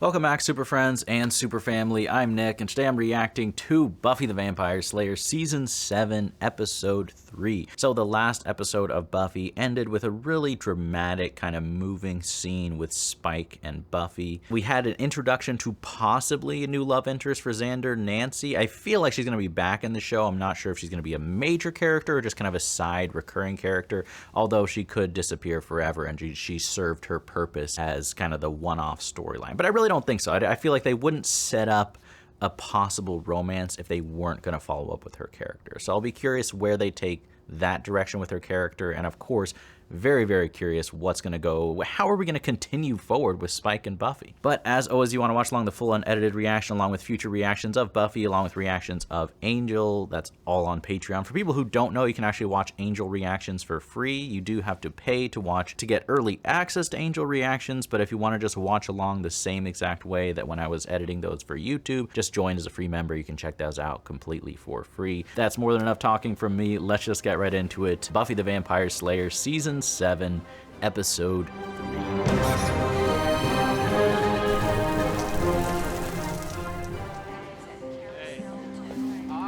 Welcome back, Super Friends and Super Family. I'm Nick, and today I'm reacting to Buffy the Vampire Slayer Season 7, Episode 3. So the last episode of Buffy ended with a really dramatic, kind of moving scene with Spike and Buffy. We had an introduction to possibly a new love interest for Xander, Nancy. I feel like she's going to be back in the show. I'm not sure if she's going to be a major character or just kind of a side recurring character, although she could disappear forever and she served her purpose as kind of the one-off storyline. But I really don't think so. I feel like they wouldn't set up a possible romance if they weren't going to follow up with her character. So I'll be curious where they take that direction with her character, and of course, very, very curious what's going to go, how are we going to continue forward with Spike and Buffy? But as always, you want to watch along the full unedited reaction along with future reactions of Buffy, along with reactions of Angel. That's all on Patreon. For people who don't know, you can actually watch Angel reactions for free. You do have to pay to watch to get early access to Angel reactions, but if you want to just watch along the same exact way that when I was editing those for YouTube, just join as a free member. You can check those out completely for free. That's more than enough talking from me. Let's just get right into it. Buffy the Vampire Slayer Season 7, Episode 3.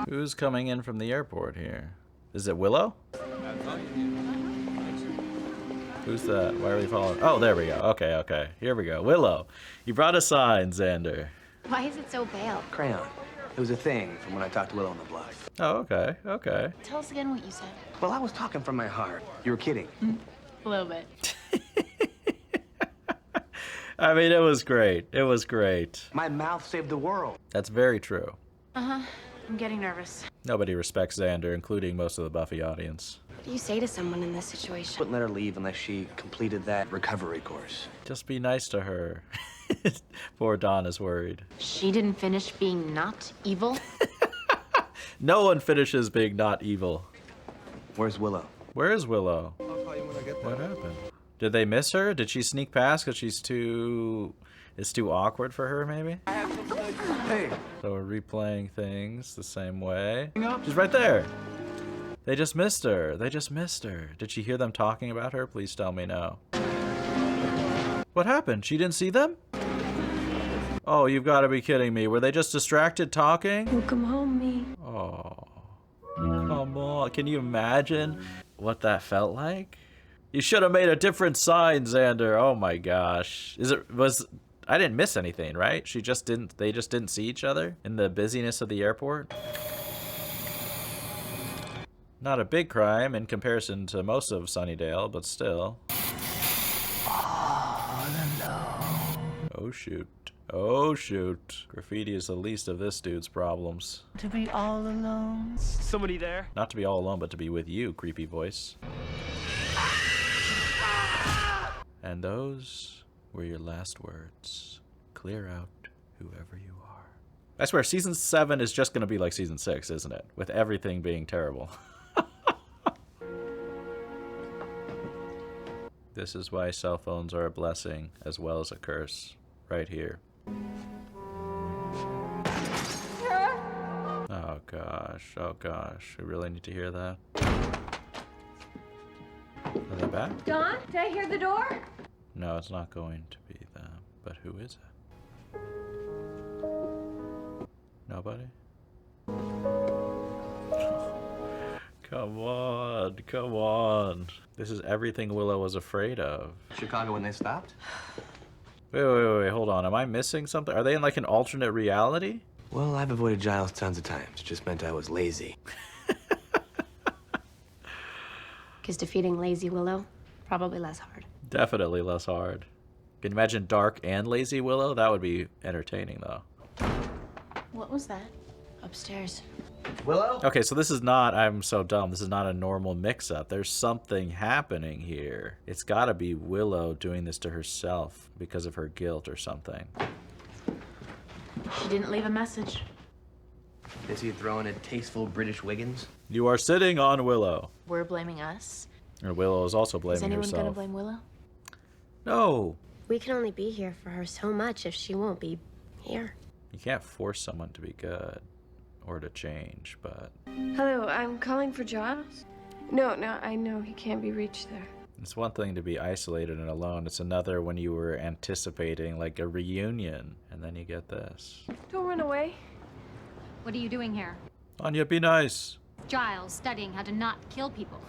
Who's coming in from the airport here? Is it Willow? Who's that? Why are we following? Oh, there we go. Okay. Here we go. Willow, you brought a sign, Xander. Why is it so pale? Crayon. It was a thing from when I talked to Willow on the block. Oh, okay. Tell us again what you said. Well, I was talking from my heart. You were kidding. A little bit. I mean, it was great. It was great. My mouth saved the world. That's very true. Uh-huh. I'm getting nervous. Nobody respects Xander, including most of the Buffy audience. What do you say to someone in this situation? Wouldn't let her leave unless she completed that recovery course. Just be nice to her. Poor Dawn is worried. She didn't finish being not evil? No one finishes being not evil. Where's Willow? Where is Willow? I'll call you when I get there. What happened? Did they miss her? Did she sneak past because it's too awkward for her, maybe? Hey. So we're replaying things the same way. She's right there. They just missed her. Did she hear them talking about her? Please tell me no. What happened? She didn't see them? Oh, you've got to be kidding me. Were they just distracted talking? Welcome home, me. Oh, come on. Can you imagine what that felt like? You should have made a different sign, Xander. Oh my gosh. I didn't miss anything, right? They just didn't see each other in the busyness of the airport? Not a big crime in comparison to most of Sunnydale, but still. Oh shoot. Oh shoot. Graffiti is the least of this dude's problems. To be all alone. Somebody there? Not to be all alone, but to be with you, creepy voice. And those were your last words. Clear out whoever you are. I swear, Season 7 is just going to be like Season 6, isn't it? With everything being terrible. This is why cell phones are a blessing as well as a curse. Right here. Oh gosh. We really need to hear that. Are they back? Dawn, did I hear the door? No, it's not going to be them. But who is it? Nobody? Come on. This is everything Willow was afraid of. Chicago when they stopped? Wait, hold on. Am I missing something? Are they in like an alternate reality? Well, I've avoided Giles tons of times. It just meant I was lazy. Because defeating Lazy Willow, probably less hard. Definitely less hard. Can you imagine Dark and Lazy Willow? That would be entertaining though. What was that? Upstairs. Willow? Okay, so this is not, I'm so dumb, this is not a normal mix-up. There's something happening here. It's gotta be Willow doing this to herself because of her guilt or something. She didn't leave a message. Is he throwing a tasteful British Wiggins? You are sitting on Willow. We're blaming us. And Willow is also blaming Is anyone herself. gonna blame Willow? No. We can only be here for her so much if she won't be here. You can't force someone to be good or to change, but Hello, I'm calling for Giles. No, I know he can't be reached there. It's one thing to be isolated and alone. It's another when you were anticipating like a reunion, and then you get this. Don't run away. What are you doing here? Anya, be nice. Giles, studying how to not kill people.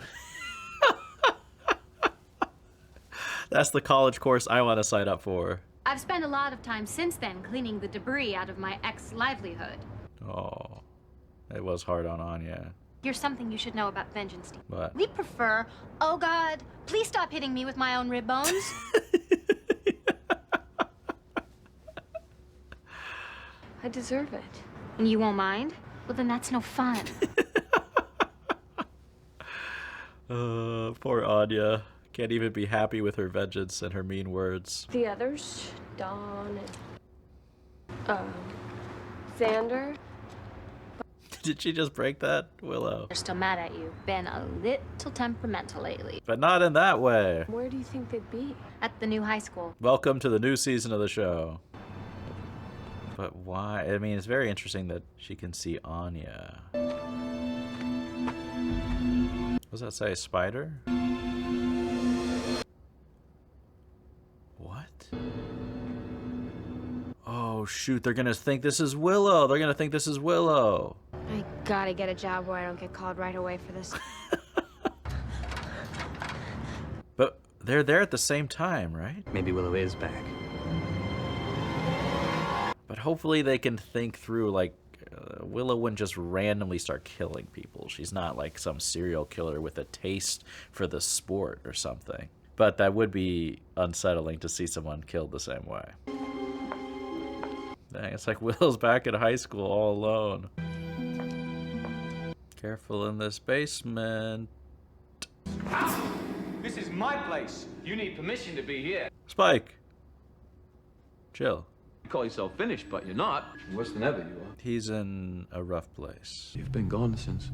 That's the college course I want to sign up for. I've spent a lot of time since then cleaning the debris out of my ex-livelihood. Oh, it was hard on Anya. Here's something you should know about vengeance team. What? We prefer, oh God, please stop hitting me with my own rib bones. I deserve it. And you won't mind? Well, then that's no fun. Poor Anya. Can't even be happy with her vengeance and her mean words. The others, Dawn and Xander. Did she just break that, Willow? They're still mad at you. Been a little temperamental lately. But not in that way. Where do you think they'd be? At the new high school. Welcome to the new season of the show. But why? I mean, it's very interesting that she can see Anya. What does that say? Spider? What? Oh, shoot. They're going to think this is Willow. They're going to think this is Willow. I gotta get a job where I don't get called right away for this. But they're there at the same time, right? Maybe Willow is back. But hopefully they can think through, like, Willow wouldn't just randomly start killing people. She's not like some serial killer with a taste for the sport or something. But that would be unsettling to see someone killed the same way. Dang, it's like Willow's back at high school all alone. Careful in this basement. This is my place. You need permission to be here. Spike. Chill. You call yourself finished, but you're not. Worse than ever, you are. He's in a rough place. You've been gone since.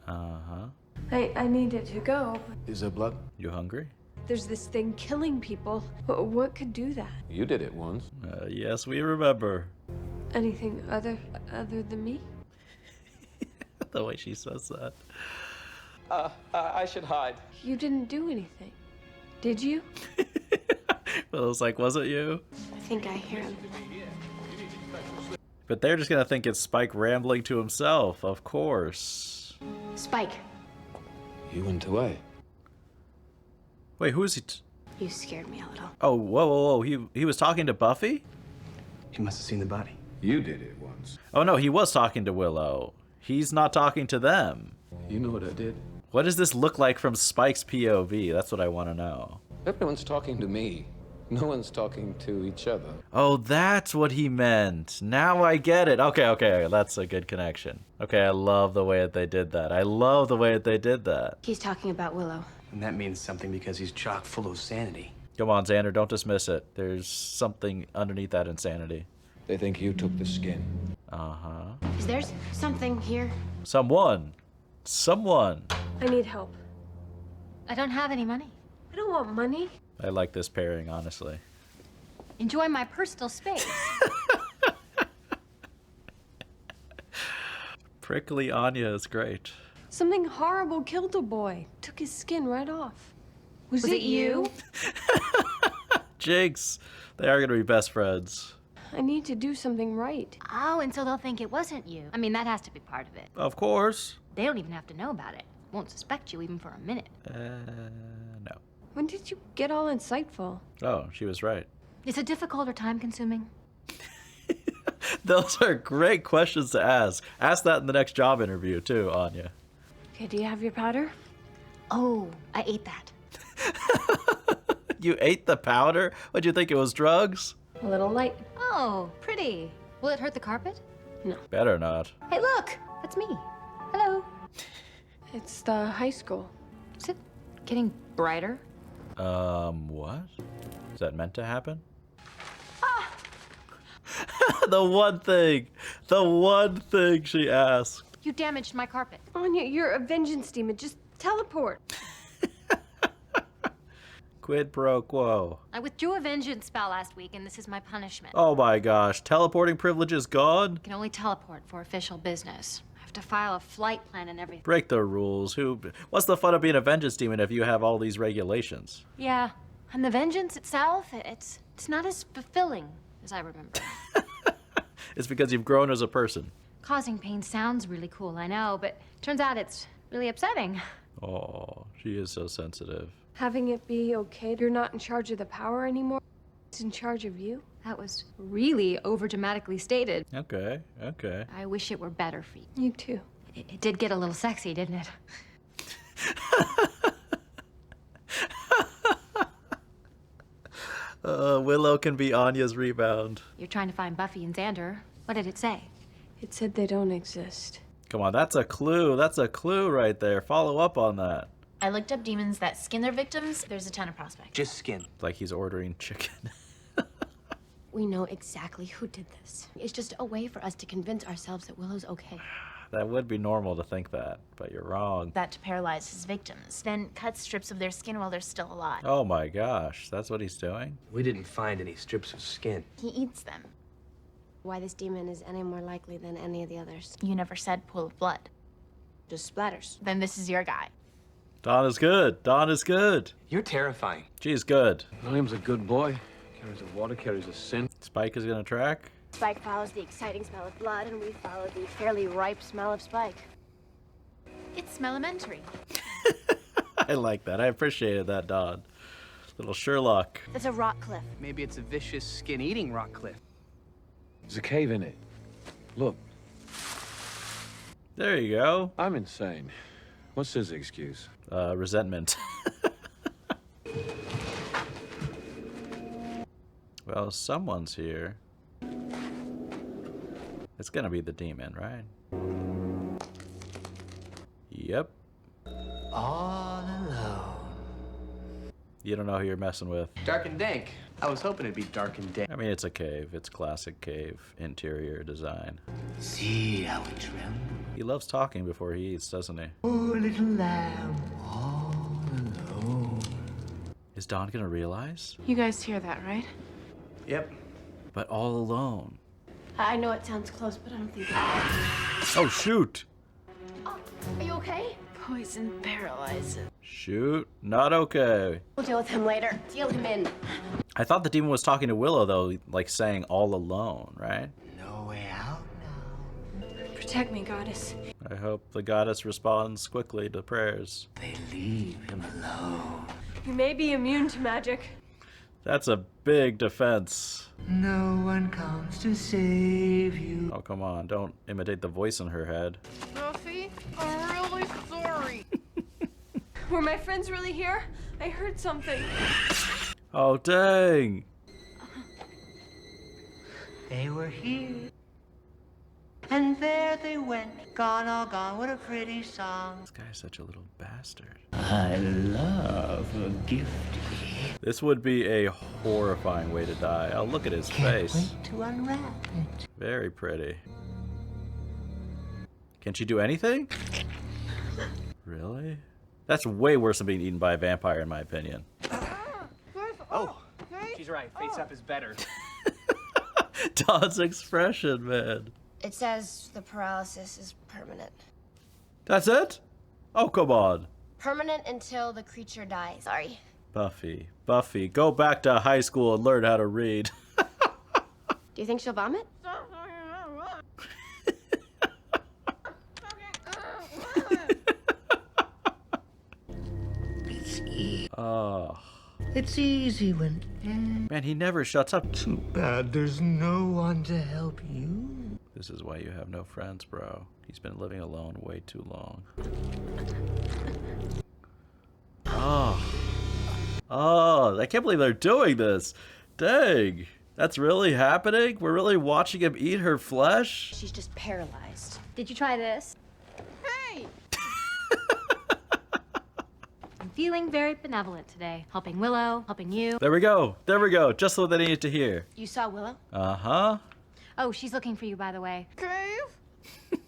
Uh-huh. I needed to go. Is there blood? You hungry? There's this thing killing people. What could do that? You did it once. Yes, we remember. Anything other than me? The way she says that. I should hide. You didn't do anything, did you? Well, it was like, was it you? I think I hear him. But they're just gonna think it's Spike rambling to himself, of course. Spike, You went away. Wait, who is he? you scared me a little. Oh, whoa. He was talking to Buffy? He must have seen the body. You did it once. Oh no, he was talking to Willow. He's not talking to them. You know what I did? What does this look like from Spike's POV? That's what I want to know. Everyone's talking to me. No one's talking to each other. Oh, that's what he meant. Now I get it. Okay. That's a good connection. Okay, I love the way that they did that. He's talking about Willow. And that means something because he's chock full of sanity. Come on, Xander, don't dismiss it. There's something underneath that insanity. They think you took the skin. Uh-huh. Is there something here? Someone. I need help. I don't have any money. I don't want money. I like this pairing, honestly. Enjoy my personal space. Prickly Anya is great. Something horrible killed a boy. Took his skin right off. Was it you? Jinx. They are going to be best friends. I need to do something right. Oh, and so they'll think it wasn't you. I mean, that has to be part of it. Of course. They don't even have to know about it. Won't suspect you even for a minute. No. When did you get all insightful? Oh, she was right. Is it difficult or time-consuming? Those are great questions to ask. Ask that in the next job interview, too, Anya. Okay, do you have your powder? Oh, I ate that. You ate the powder? What'd you think it was, drugs? A little light. Oh, pretty. Will it hurt the carpet? Better not. Hey, look! That's me. Hello. It's the high school. Is it getting brighter? What? Is that meant to happen? The one thing she asked. You damaged my carpet. Anya, you're a vengeance demon. Just teleport. Quid pro quo. I withdrew a vengeance spell last week, and this is my punishment. Oh my gosh, teleporting privilege is gone? I can only teleport for official business. I have to file a flight plan and everything. Break the rules. What's the fun of being a vengeance demon if you have all these regulations? Yeah, and the vengeance itself, it's not as fulfilling as I remember. It's because you've grown as a person. Causing pain sounds really cool, I know, but turns out it's really upsetting. Oh, she is so sensitive. Having it be okay, you're not in charge of the power anymore. It's in charge of you. That was really overdramatically stated. Okay, okay. I wish it were better for you. You too. It did get a little sexy, didn't it? Willow can be Anya's rebound. You're trying to find Buffy and Xander. What did it say? It said they don't exist. Come on, that's a clue. That's a clue right there. Follow up on that. I looked up demons that skin their victims. There's a ton of prospects. Just skin. Like he's ordering chicken. We know exactly who did this. It's just a way for us to convince ourselves that Willow's okay. That would be normal to think that, but you're wrong. That to paralyze his victims. Then cut strips of their skin while they're still alive. Oh my gosh, that's what he's doing? We didn't find any strips of skin. He eats them. Why this demon is any more likely than any of the others. You never said pool of blood. Just splatters. Then this is your guy. Dawn is good. Dawn is good. You're terrifying. She's good. William's a good boy. Carries the water, carries the sin. Spike is gonna track. Spike follows the exciting smell of blood, and we follow the fairly ripe smell of Spike. It's smellimentary. I like that. I appreciated that, Dawn. Little Sherlock. That's a rock cliff. Maybe it's a vicious skin-eating rock cliff. There's a cave in it. Look, There you go. I'm insane. What's his excuse? Resentment. Well, someone's here. It's gonna be the demon, right? Yep. All alone. You don't know who you're messing with. Dark and dank. I was hoping it'd be dark and dank. I mean, it's a cave. It's classic cave interior design. See how we tremble. He loves talking before he eats, doesn't he? Oh, little lamb, all alone. Is Dawn gonna realize? You guys hear that, right? Yep. But all alone. I know it sounds close, but I don't think it Oh, shoot! Are you okay? Poison paralyzes. Shoot. Not okay. We'll deal with him later. Deal him in. I thought the demon was talking to Willow, though, like saying all alone, right? No way out now. Protect me, goddess. I hope the goddess responds quickly to prayers. They leave him alone. You may be immune to magic. That's a big defense. No one comes to save you. Oh, come on. Don't imitate the voice in her head. Buffy, I'm really sorry. Were my friends really here? I heard something. Oh, dang. They were here. And there they went, gone, all gone. What a pretty song. This guy's such a little bastard. I love a gift. This would be a horrifying way to die. Oh, look at his face. Wait to unwrap it. Very pretty. Can she do anything? Really? That's way worse than being eaten by a vampire, in my opinion. Oh, she's right. Face up is better. Dawn's expression, man. It says the paralysis is permanent. That's it? Oh, come on. Permanent until the creature dies. Sorry. Buffy. Buffy, go back to high school and learn how to read. Do you think she'll vomit? It's easy. Oh. It's easy when. Man, he never shuts up. Too bad there's no one to help you. This is why you have no friends, bro. He's been living alone way too long. Oh, I can't believe they're doing this. Dang. That's really happening? We're really watching him eat her flesh? She's just paralyzed. Did you try this? Hey! I'm feeling very benevolent today. Helping Willow, helping you. There we go. There we go. Just what they needed to hear. You saw Willow? Uh-huh. Oh, she's looking for you, by the way. Cave?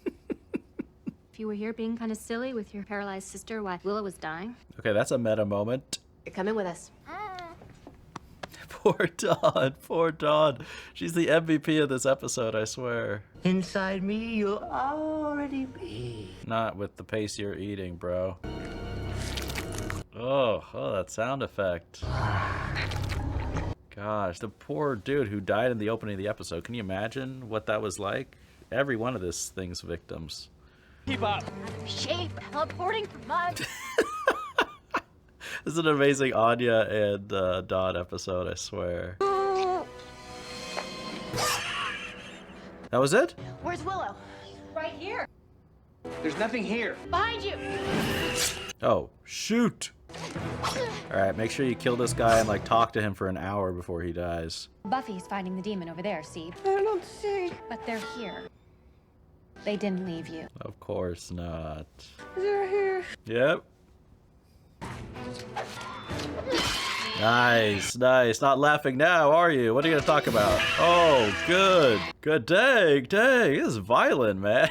If you were here being kind of silly with your paralyzed sister while Willow was dying. Okay, that's a meta moment. You're coming with us. Poor Dawn. Poor Dawn. She's the MVP of this episode, I swear. Inside me, you'll already be. Not with the pace you're eating, bro. Oh, that sound effect. Gosh, the poor dude who died in the opening of the episode. Can you imagine what that was like? Every one of this thing's victims. Keep up. Shape, teleporting for mud. This is an amazing Anya and Dawn episode, I swear. That was it? Where's Willow? Right here. There's nothing here. Behind you. Oh, shoot. Alright, make sure you kill this guy and like talk to him for an hour before he dies. Buffy's fighting the demon over there, see? I don't see. But they're here. They didn't leave you. Of course not. They're here. Yep. Nice, nice. Not laughing now, are you? What are you gonna talk about? Oh, good. Good. Dang. This is violent, man.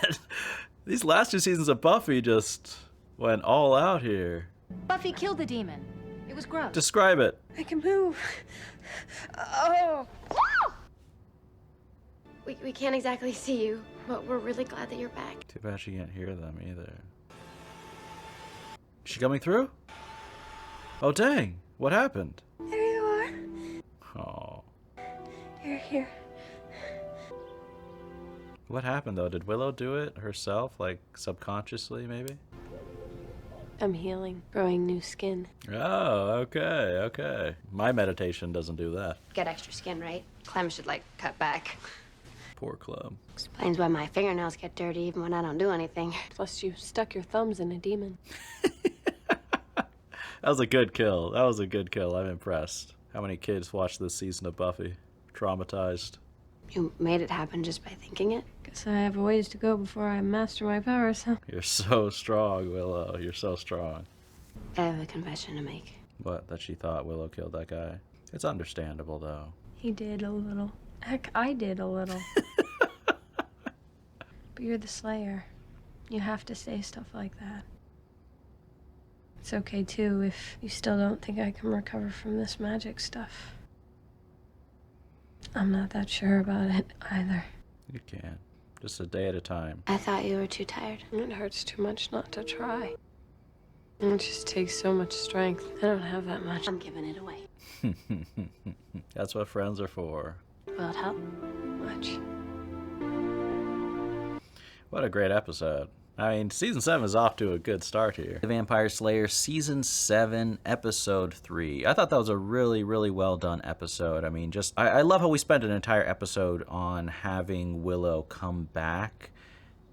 These last 2 seasons of Buffy just went all out here. Buffy killed the demon. It was gross. Describe it. I can move. Oh. We can't exactly see you, but we're really glad that you're back. Too bad she can't hear them either. Is she coming through? Oh, dang. What happened? There you are. Oh. You're here. What happened, though? Did Willow do it herself, like subconsciously, maybe? I'm healing, growing new skin. Oh, okay. My meditation doesn't do that. Get extra skin, right? Clem should, like, cut back. Poor club. Explains why my fingernails get dirty even when I don't do anything. Plus, you stuck your thumbs in a demon. That was a good kill. I'm impressed. How many kids watched this season of Buffy? Traumatized. You made it happen just by thinking it? Guess I have a ways to go before I master my powers, huh? You're so strong, Willow. You're so strong. I have a confession to make. What, that she thought Willow killed that guy? It's understandable, though. He did a little. Heck, I did a little. But you're the Slayer. You have to say stuff like that. It's okay, too, if you still don't think I can recover from this magic stuff. I'm not that sure about it, either. You can. Just a day at a time. I thought you were too tired. It hurts too much not to try. It just takes so much strength. I don't have that much. I'm giving it away. That's what friends are for. Will it help? Much. What a great episode. I mean, Season 7 is off to a good start here. The Vampire Slayer, Season 7, Episode 3. I thought that was a really, really well done episode. I mean, I love how we spent an entire episode on having Willow come back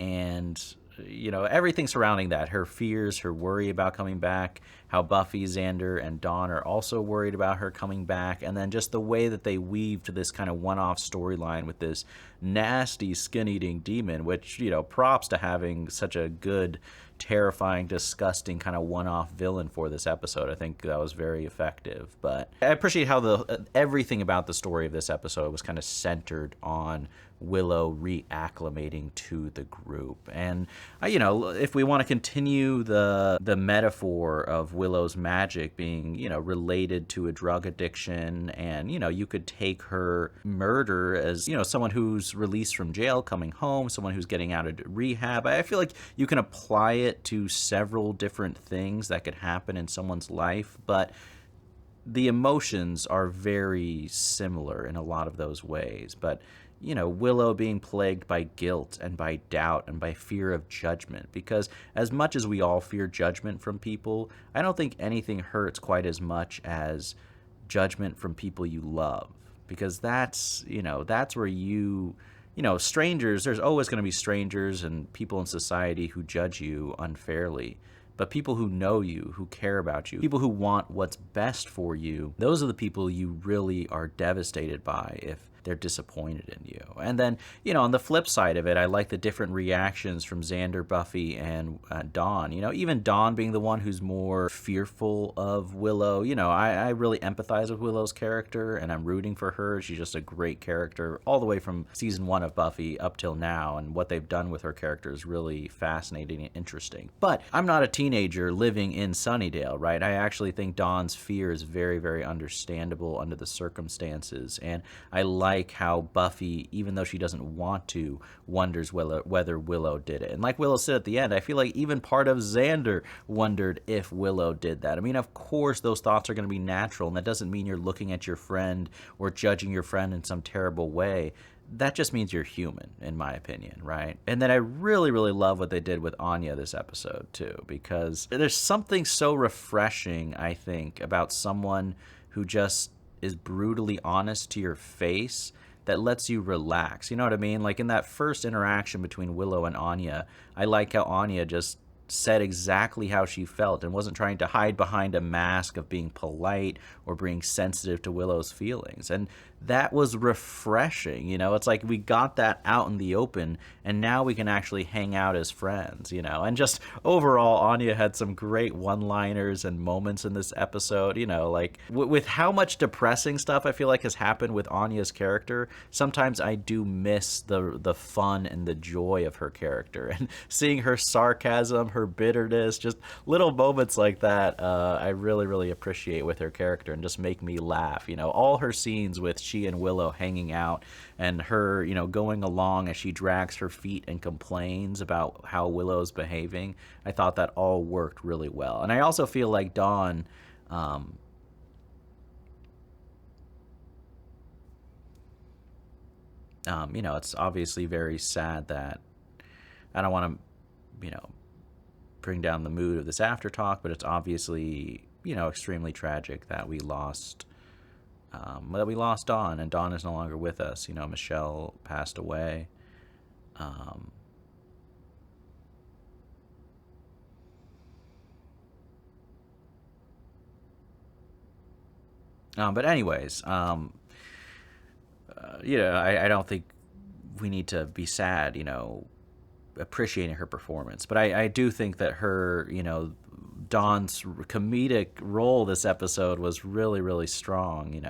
and, you know, everything surrounding that. Her fears, her worry about coming back, how Buffy, Xander, and Dawn are also worried about her coming back, and then just the way that they weave to this kind of one-off storyline with this nasty skin-eating demon, which, you know, props to having such a good, terrifying, disgusting kind of one-off villain for this episode. I think that was very effective. But I appreciate how everything about the story of this episode was kind of centered on Willow reacclimating to the group. And you know, if we want to continue the metaphor of Willow's magic being, you know, related to a drug addiction, and, you know, you could take her murder as, you know, someone who's released from jail coming home, someone who's getting out of rehab. I feel like you can apply it to several different things that could happen in someone's life, but the emotions are very similar in a lot of those ways. But, you know, Willow being plagued by guilt and by doubt and by fear of judgment, because as much as we all fear judgment from people, I don't think anything hurts quite as much as judgment from people you love, because that's, you know, that's where you know, strangers, there's always going to be strangers and people in society who judge you unfairly. But people who know you, who care about you, people who want what's best for you, those are the people you really are devastated by if they're disappointed in you. And then, on the flip side of it, I like the different reactions from Xander, Buffy, and Dawn. Even Dawn being the one who's more fearful of Willow. I really empathize with Willow's character, and I'm rooting for her. She's just a great character all the way from season 1 of Buffy up till now, and what they've done with her character is really fascinating and interesting. But I'm not a teenager living in Sunnydale, right? I actually think Dawn's fear is very, very understandable under the circumstances, and I like how Buffy, even though she doesn't want to, wonders whether Willow did it. And like Willow said at the end, I feel like even part of Xander wondered if Willow did that. I mean, of course those thoughts are going to be natural, and that doesn't mean you're looking at your friend or judging your friend in some terrible way. That just means you're human, in my opinion, right? And then I really, really love what they did with Anya this episode, too, because there's something so refreshing, I think, about someone who just is brutally honest to your face that lets you relax. You know what I mean? Like in that first interaction between Willow and Anya, I like how Anya just said exactly how she felt and wasn't trying to hide behind a mask of being polite or being sensitive to Willow's feelings. And that was refreshing. It's like we got that out in the open, and now we can actually hang out as friends, and just overall, Anya had some great one-liners and moments in this episode, like with how much depressing stuff I feel like has happened with Anya's character. Sometimes I do miss the fun and the joy of her character, and seeing her sarcasm, her bitterness, just little moments like that, I really, really appreciate with her character and just make me laugh. All her scenes with she and Willow hanging out and her, going along as she drags her feet and complains about how Willow's behaving, I thought that all worked really well. And I also feel like Dawn, it's obviously very sad that I don't want to, bring down the mood of this after talk, but it's obviously, extremely tragic that we lost Dawn, and Dawn is no longer with us. Michelle passed away. But anyways, I don't think we need to be sad, appreciating her performance. But I do think that her, Dawn's comedic role this episode was really, really strong.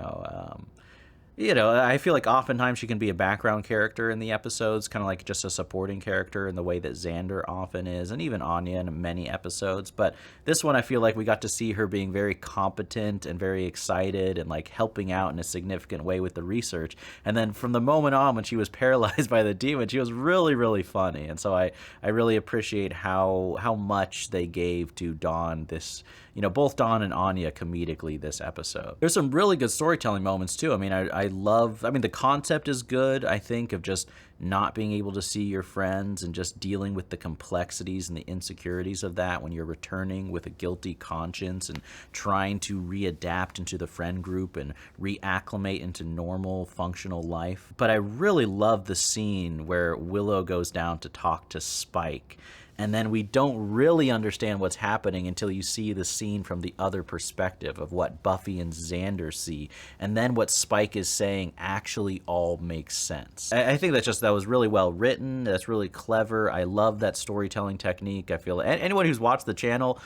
I feel like oftentimes she can be a background character in the episodes, kind of like just a supporting character in the way that Xander often is, and even Anya in many episodes. But this one, I feel like we got to see her being very competent and very excited and like helping out in a significant way with the research. And then from the moment on when she was paralyzed by the demon, she was really, really funny. And so I really appreciate how much they gave to Dawn this, both Dawn and Anya comedically this episode. There's some really good storytelling moments too. I mean, I love the concept is good, I think, of just not being able to see your friends and just dealing with the complexities and the insecurities of that when you're returning with a guilty conscience and trying to readapt into the friend group and reacclimate into normal functional life. But I really love the scene where Willow goes down to talk to Spike, and then we don't really understand what's happening until you see the scene from the other perspective of what Buffy and Xander see, and then what Spike is saying actually all makes sense. I think that was really well written. That's really clever. I love that storytelling technique. I feel anyone who's watched the channel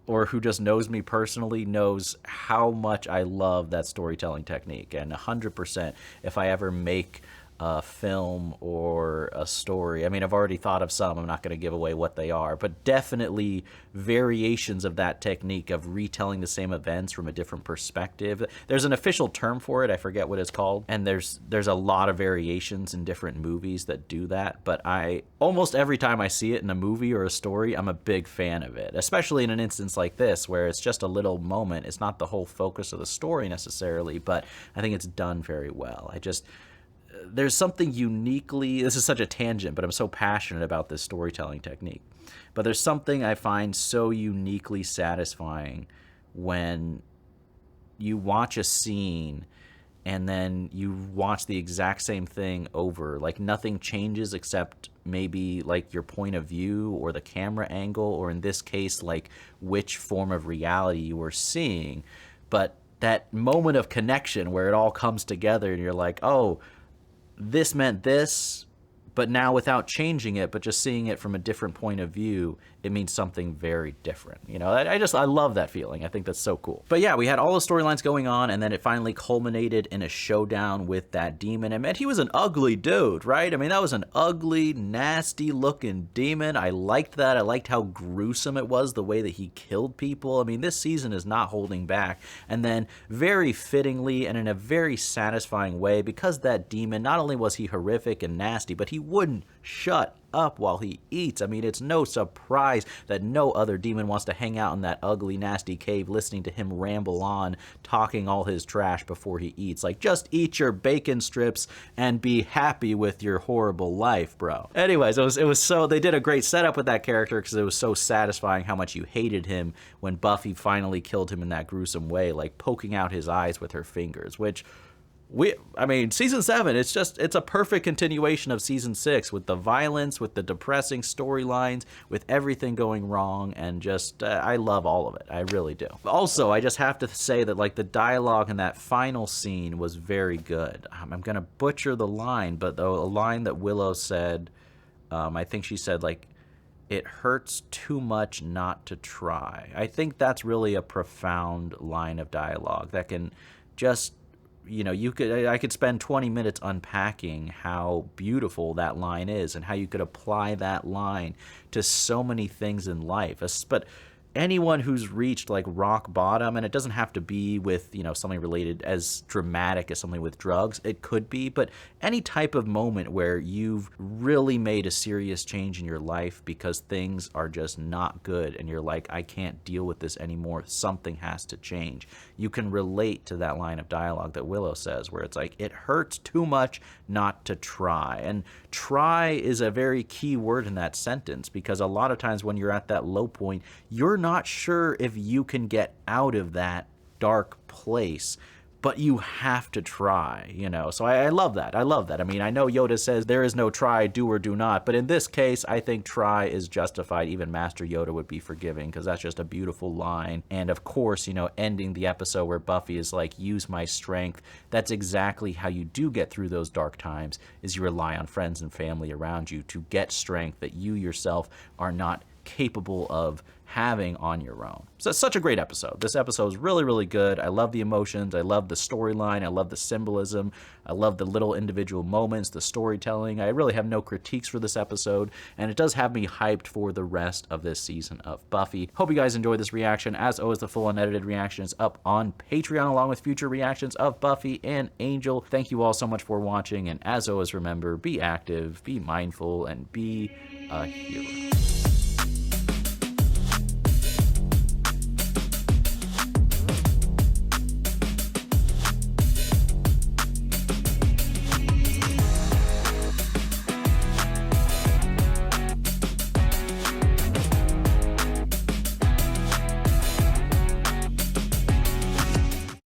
or who just knows me personally knows how much I love that storytelling technique. And 100%, if I ever make a film or a story, I've already thought of some, I'm not going to give away what they are, but definitely variations of that technique of retelling the same events from a different perspective. There's an official term for it, I forget what it's called, and there's a lot of variations in different movies that do that, but almost every time I see it in a movie or a story, I'm a big fan of it, especially in an instance like this where it's just a little moment. It's not the whole focus of the story necessarily, but I think it's done very well. There's something uniquely, this is such a tangent, but I'm so passionate about this storytelling technique. But there's something I find so uniquely satisfying when you watch a scene and then you watch the exact same thing over. Like nothing changes except maybe like your point of view or the camera angle, or in this case, like which form of reality you were seeing. But that moment of connection where it all comes together and you're like, oh, this meant this, but now without changing it, but just seeing it from a different point of view, it means something very different. You know, I love that feeling. I think that's so cool. But yeah, we had all the storylines going on, and then it finally culminated in a showdown with that demon. And man, he was an ugly dude, right? I mean, that was an ugly, nasty looking demon. I liked that. I liked how gruesome it was, the way that he killed people. I mean, this season is not holding back. And then very fittingly and in a very satisfying way, because that demon, not only was he horrific and nasty, but he wouldn't shut up while he eats. I mean, it's no surprise that no other demon wants to hang out in that ugly, nasty cave listening to him ramble on, talking all his trash before he eats. Like, just eat your bacon strips and be happy with your horrible life, bro. Anyways, it was so, they did a great setup with that character because it was so satisfying how much you hated him when Buffy finally killed him in that gruesome way, like poking out his eyes with her fingers, which I mean, season 7, it's a perfect continuation of season 6 with the violence, with the depressing storylines, with everything going wrong, and just, I love all of it. I really do. Also, I just have to say that, like, the dialogue in that final scene was very good. I'm gonna butcher the line, but a line that Willow said, I think she said, like, it hurts too much not to try. I think that's really a profound line of dialogue that can just, you know, I could spend 20 minutes unpacking how beautiful that line is and how you could apply that line to so many things in life. But anyone who's reached like rock bottom, and it doesn't have to be with, you know, something related as dramatic as something with drugs, it could be, but any type of moment where you've really made a serious change in your life because things are just not good and you're like, I can't deal with this anymore, something has to change. You can relate to that line of dialogue that Willow says, where it's like, it hurts too much not to try. And try is a very key word in that sentence, because a lot of times when you're at that low point, you're not sure if you can get out of that dark place, but you have to try, you know. So I love that. I love that. I mean, I know Yoda says there is no try, do or do not, but in this case, I think try is justified. Even Master Yoda would be forgiving, because that's just a beautiful line. And of course, you know, ending the episode where Buffy is like, use my strength. That's exactly how you do get through those dark times, is you rely on friends and family around you to get strength that you yourself are not capable of having on your own. So it's such a great episode. This episode is really, really good. I love the emotions. I love the storyline. I love the symbolism. I love the little individual moments, the storytelling. I really have no critiques for this episode, and it does have me hyped for the rest of this season of Buffy. Hope you guys enjoyed this reaction. As always, the full unedited reaction is up on Patreon, along with future reactions of Buffy and Angel. Thank you all so much for watching, and as always, remember, be active, be mindful, and be a hero.